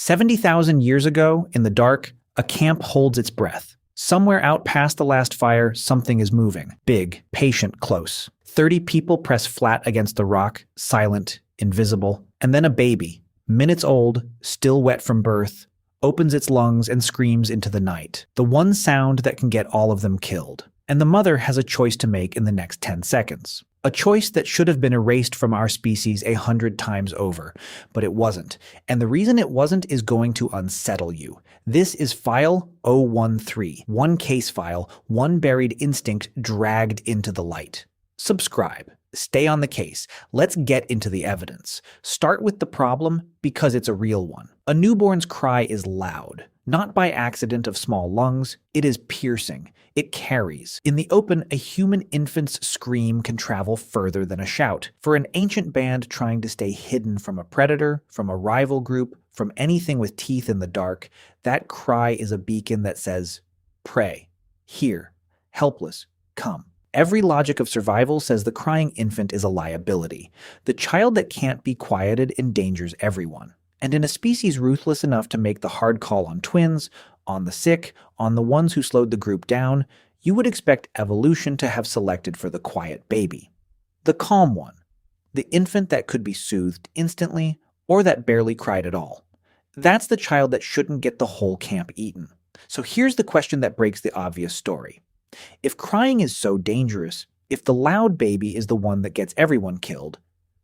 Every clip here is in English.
70,000 years ago, in the dark, a camp holds its breath. Somewhere out past the last fire, something is moving. Big, patient, close. 30 people press flat against the rock, silent, invisible. And then a baby, minutes old, still wet from birth, opens its lungs and screams into the night. The one sound that can get all of them killed. And the mother has a choice to make in the next 10 seconds. A choice that should have been erased from our species 100 times over, but it wasn't. And the reason it wasn't is going to unsettle you. This is File 013, one case file, one buried instinct dragged into the light. Subscribe. Stay on the case. Let's get into the evidence. Start with the problem because it's a real one. A newborn's cry is loud. Not by accident of small lungs, it is piercing. It carries. In the open, a human infant's scream can travel further than a shout. For an ancient band trying to stay hidden from a predator, from a rival group, from anything with teeth in the dark, that cry is a beacon that says, pray, hear, helpless, come. Every logic of survival says the crying infant is a liability. The child that can't be quieted endangers everyone. And in a species ruthless enough to make the hard call on twins, on the sick, on the ones who slowed the group down, you would expect evolution to have selected for the quiet baby. The calm one. The infant that could be soothed instantly, or that barely cried at all. That's the child that shouldn't get the whole camp eaten. So here's the question that breaks the obvious story. If crying is so dangerous, if the loud baby is the one that gets everyone killed,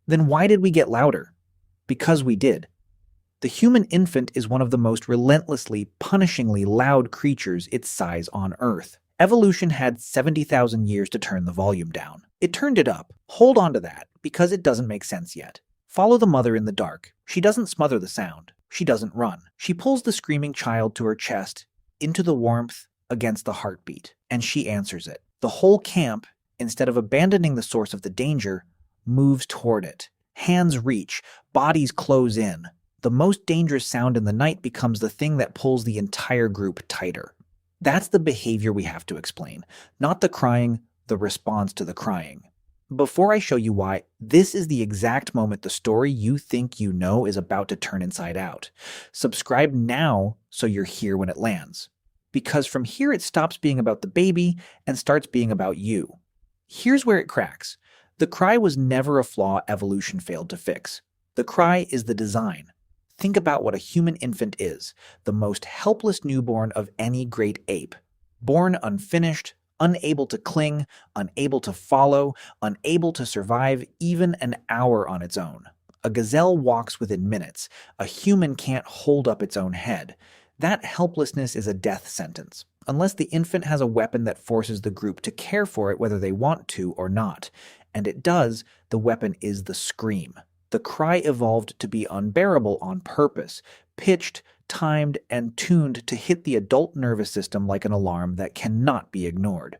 then why did we get louder? Because we did. The human infant is one of the most relentlessly, punishingly loud creatures its size on Earth. Evolution had 70,000 years to turn the volume down. It turned it up. Hold on to that, because it doesn't make sense yet. Follow the mother in the dark. She doesn't smother the sound. She doesn't run. She pulls the screaming child to her chest, into the warmth, against the heartbeat, and she answers it. The whole camp, instead of abandoning the source of the danger, moves toward it. Hands reach, bodies close in. The most dangerous sound in the night becomes the thing that pulls the entire group tighter. That's the behavior we have to explain, not the crying, the response to the crying. Before I show you why, this is the exact moment the story you think you know is about to turn inside out. Subscribe now so you're here when it lands. Because from here it stops being about the baby and starts being about you. Here's where it cracks. The cry was never a flaw evolution failed to fix. The cry is the design. Think about what a human infant is, the most helpless newborn of any great ape. Born unfinished, unable to cling, unable to follow, unable to survive even an hour on its own. A gazelle walks within minutes. A human can't hold up its own head. That helplessness is a death sentence, unless the infant has a weapon that forces the group to care for it whether they want to or not. And it does, the weapon is the scream. The cry evolved to be unbearable on purpose, pitched, timed, and tuned to hit the adult nervous system like an alarm that cannot be ignored.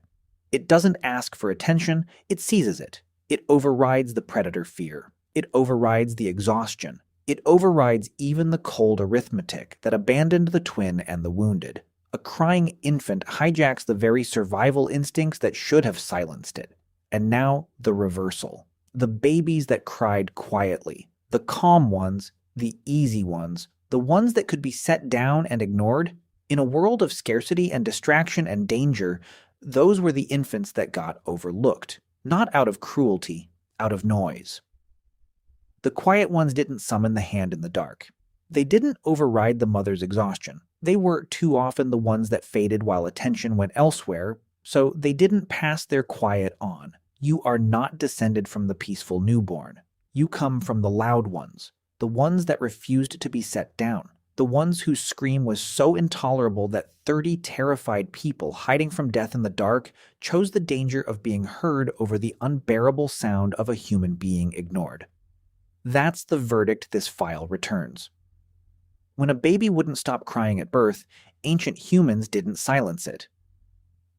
It doesn't ask for attention, it seizes it. It overrides the predator fear. It overrides the exhaustion. It overrides even the cold arithmetic that abandoned the twin and the wounded. A crying infant hijacks the very survival instincts that should have silenced it. And now, the reversal. The babies that cried quietly. The calm ones, the easy ones, the ones that could be set down and ignored. In a world of scarcity and distraction and danger, those were the infants that got overlooked. Not out of cruelty, out of noise. The quiet ones didn't summon the hand in the dark. They didn't override the mother's exhaustion. They were too often the ones that faded while attention went elsewhere, so they didn't pass their quiet on. You are not descended from the peaceful newborn. You come from the loud ones, the ones that refused to be set down, the ones whose scream was so intolerable that 30 terrified people hiding from death in the dark chose the danger of being heard over the unbearable sound of a human being ignored. That's the verdict this file returns. When a baby wouldn't stop crying at birth, ancient humans didn't silence it.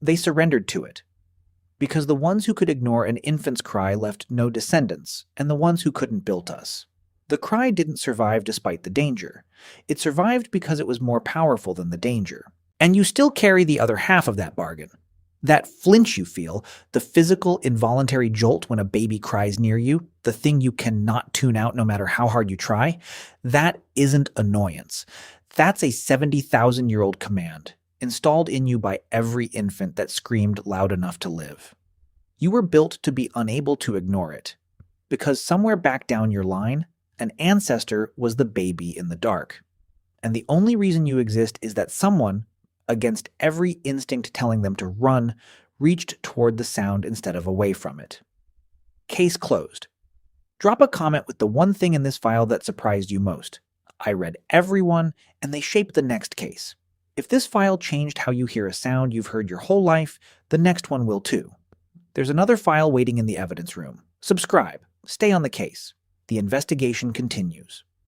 They surrendered to it. Because the ones who could ignore an infant's cry left no descendants, and the ones who couldn't built us. The cry didn't survive despite the danger. It survived because it was more powerful than the danger. And you still carry the other half of that bargain. That flinch you feel, the physical, involuntary jolt when a baby cries near you, the thing you cannot tune out no matter how hard you try, that isn't annoyance. That's a 70,000-year-old command, installed in you by every infant that screamed loud enough to live. You were built to be unable to ignore it, because somewhere back down your line, an ancestor was the baby in the dark. And the only reason you exist is that someone, against every instinct telling them to run, reached toward the sound instead of away from it. Case closed. Drop a comment with the one thing in this file that surprised you most. I read every one, and they shape the next case. If this file changed how you hear a sound you've heard your whole life, the next one will too. There's another file waiting in the evidence room. Subscribe. Stay on the case. The investigation continues.